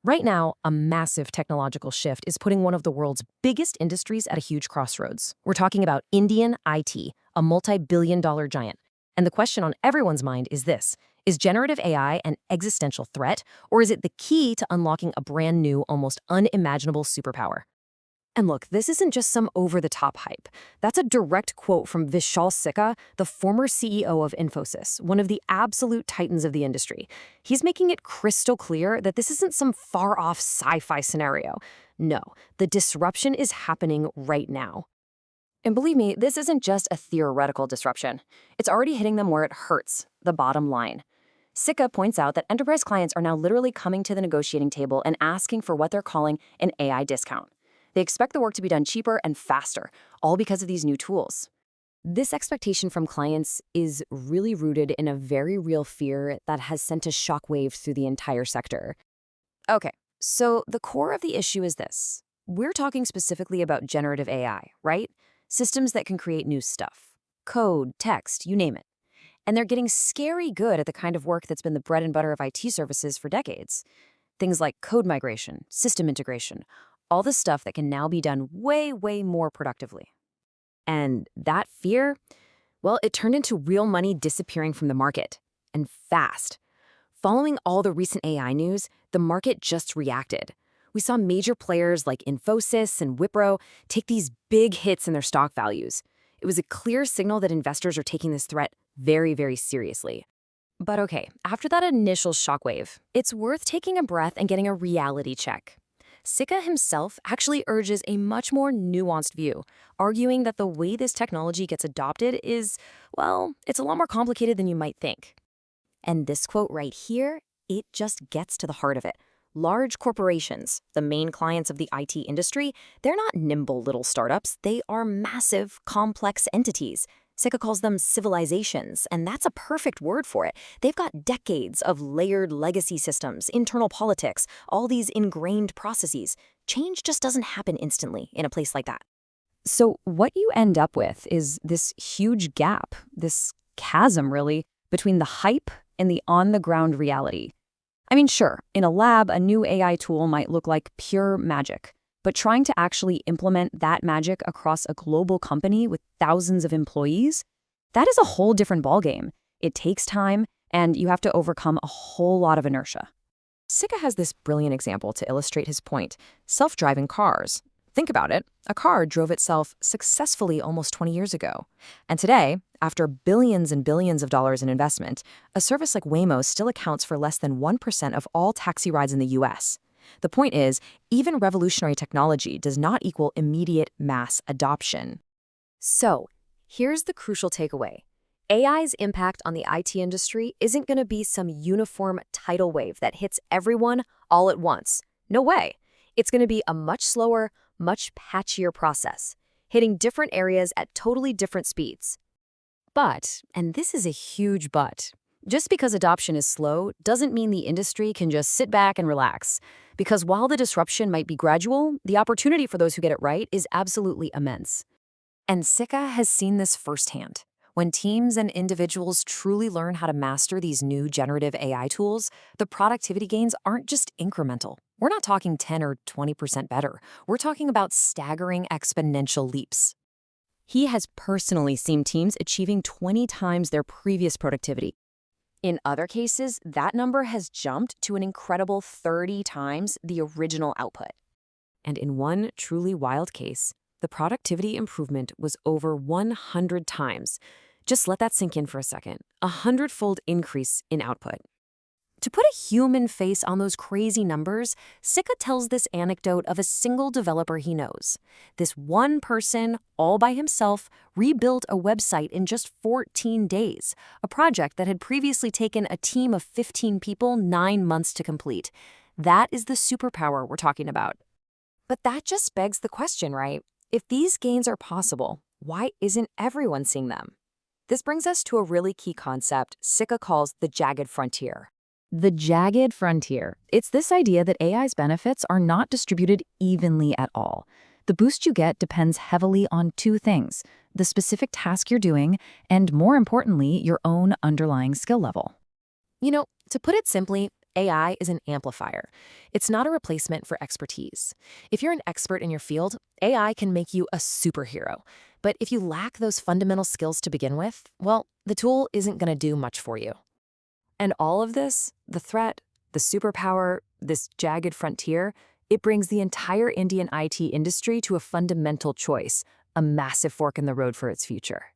Right now, a massive technological shift is putting one of the world's biggest industries at a huge crossroads. We're talking about Indian IT, a multi-billion-dollar giant. And the question on everyone's mind is this: is generative AI an existential threat, or is it the key to unlocking a brand new, almost unimaginable superpower? And look, this isn't just some over-the-top hype. That's a direct quote from Vishal Sikka, the former CEO of Infosys, one of the absolute titans of the industry. He's making it crystal clear that this isn't some far-off sci-fi scenario. No, the disruption is happening right now. And believe me, this isn't just a theoretical disruption. It's already hitting them where it hurts, the bottom line. Sikka points out that enterprise clients are now literally coming to the negotiating table and asking for what they're calling an AI discount. They expect the work to be done cheaper and faster, all because of these new tools. This expectation from clients is really rooted in a very real fear that has sent a shockwave through the entire sector. Okay, so the core of the issue is this. We're talking specifically about generative AI, right? Systems that can create new stuff. Code, text, you name it. And they're getting scary good at the kind of work that's been the bread and butter of IT services for decades. Things like code migration, system integration, all the stuff that can now be done way, way more productively. And that fear, well, it turned into real money disappearing from the market, and fast. Following all the recent AI news, the market just reacted. We saw major players like Infosys and Wipro take these big hits in their stock values. It was a clear signal that investors are taking this threat very, very seriously. But okay, after that initial shockwave, it's worth taking a breath and getting a reality check. Sikka himself actually urges a much more nuanced view, arguing that the way this technology gets adopted is, well, it's a lot more complicated than you might think. And this quote right here, it just gets to the heart of it. Large corporations, the main clients of the IT industry, they're not nimble little startups. They are massive, complex entities. Sikka calls them civilizations, and that's a perfect word for it. They've got decades of layered legacy systems, internal politics, all these ingrained processes. Change just doesn't happen instantly in a place like that. So what you end up with is this huge gap, this chasm, really, between the hype and the on-the-ground reality. I mean, sure, in a lab, a new AI tool might look like pure magic. But trying to actually implement that magic across a global company with thousands of employees, that is a whole different ballgame. It takes time, and you have to overcome a whole lot of inertia. Sikka has this brilliant example to illustrate his point: self-driving cars. Think about it. A car drove itself successfully almost 20 years ago. And today, after billions and billions of dollars in investment, a service like Waymo still accounts for less than 1% of all taxi rides in the US. The point is, even revolutionary technology does not equal immediate mass adoption. So, here's the crucial takeaway. AI's impact on the IT industry isn't going to be some uniform tidal wave that hits everyone all at once. No way. It's going to be a much slower, much patchier process, hitting different areas at totally different speeds. But, and this is a huge but, just because adoption is slow doesn't mean the industry can just sit back and relax. Because while the disruption might be gradual, the opportunity for those who get it right is absolutely immense. And Sikka has seen this firsthand. When teams and individuals truly learn how to master these new generative AI tools, the productivity gains aren't just incremental. We're not talking 10 or 20% better. We're talking about staggering exponential leaps. He has personally seen teams achieving 20 times their previous productivity. In other cases, that number has jumped to an incredible 30 times the original output. And in one truly wild case, the productivity improvement was over 100 times. Just let that sink in for a second. 100-fold increase in output. To put a human face on those crazy numbers, Sikka tells this anecdote of a single developer he knows. This one person, all by himself, rebuilt a website in just 14 days, a project that had previously taken a team of 15 people 9 months to complete. That is the superpower we're talking about. But that just begs the question, right? If these gains are possible, why isn't everyone seeing them? This brings us to a really key concept Sikka calls the jagged frontier. The jagged frontier. It's this idea that AI's benefits are not distributed evenly at all. The boost you get depends heavily on two things: the specific task you're doing, and more importantly, your own underlying skill level. You know, to put it simply, AI is an amplifier. It's not a replacement for expertise. If you're an expert in your field, AI can make you a superhero. But if you lack those fundamental skills to begin with, well, the tool isn't going to do much for you. And all of this, the threat, the superpower, this jagged frontier, it brings the entire Indian IT industry to a fundamental choice, a massive fork in the road for its future.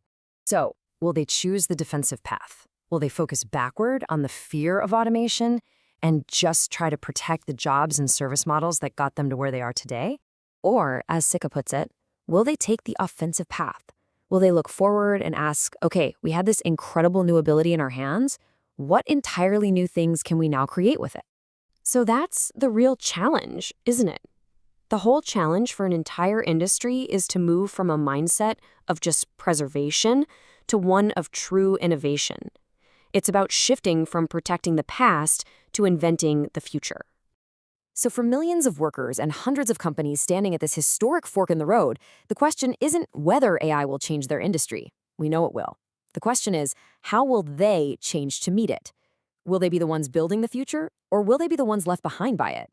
So, will they choose the defensive path? Will they focus backward on the fear of automation and just try to protect the jobs and service models that got them to where they are today? Or, as Sika puts it, will they take the offensive path? Will they look forward and ask, okay, we had this incredible new ability in our hands. What entirely new things can we now create with it? So that's the real challenge, isn't it? The whole challenge for an entire industry is to move from a mindset of just preservation to one of true innovation. It's about shifting from protecting the past to inventing the future. So for millions of workers and hundreds of companies standing at this historic fork in the road, the question isn't whether AI will change their industry. We know it will. The question is, how will they change to meet it? Will they be the ones building the future, or will they be the ones left behind by it?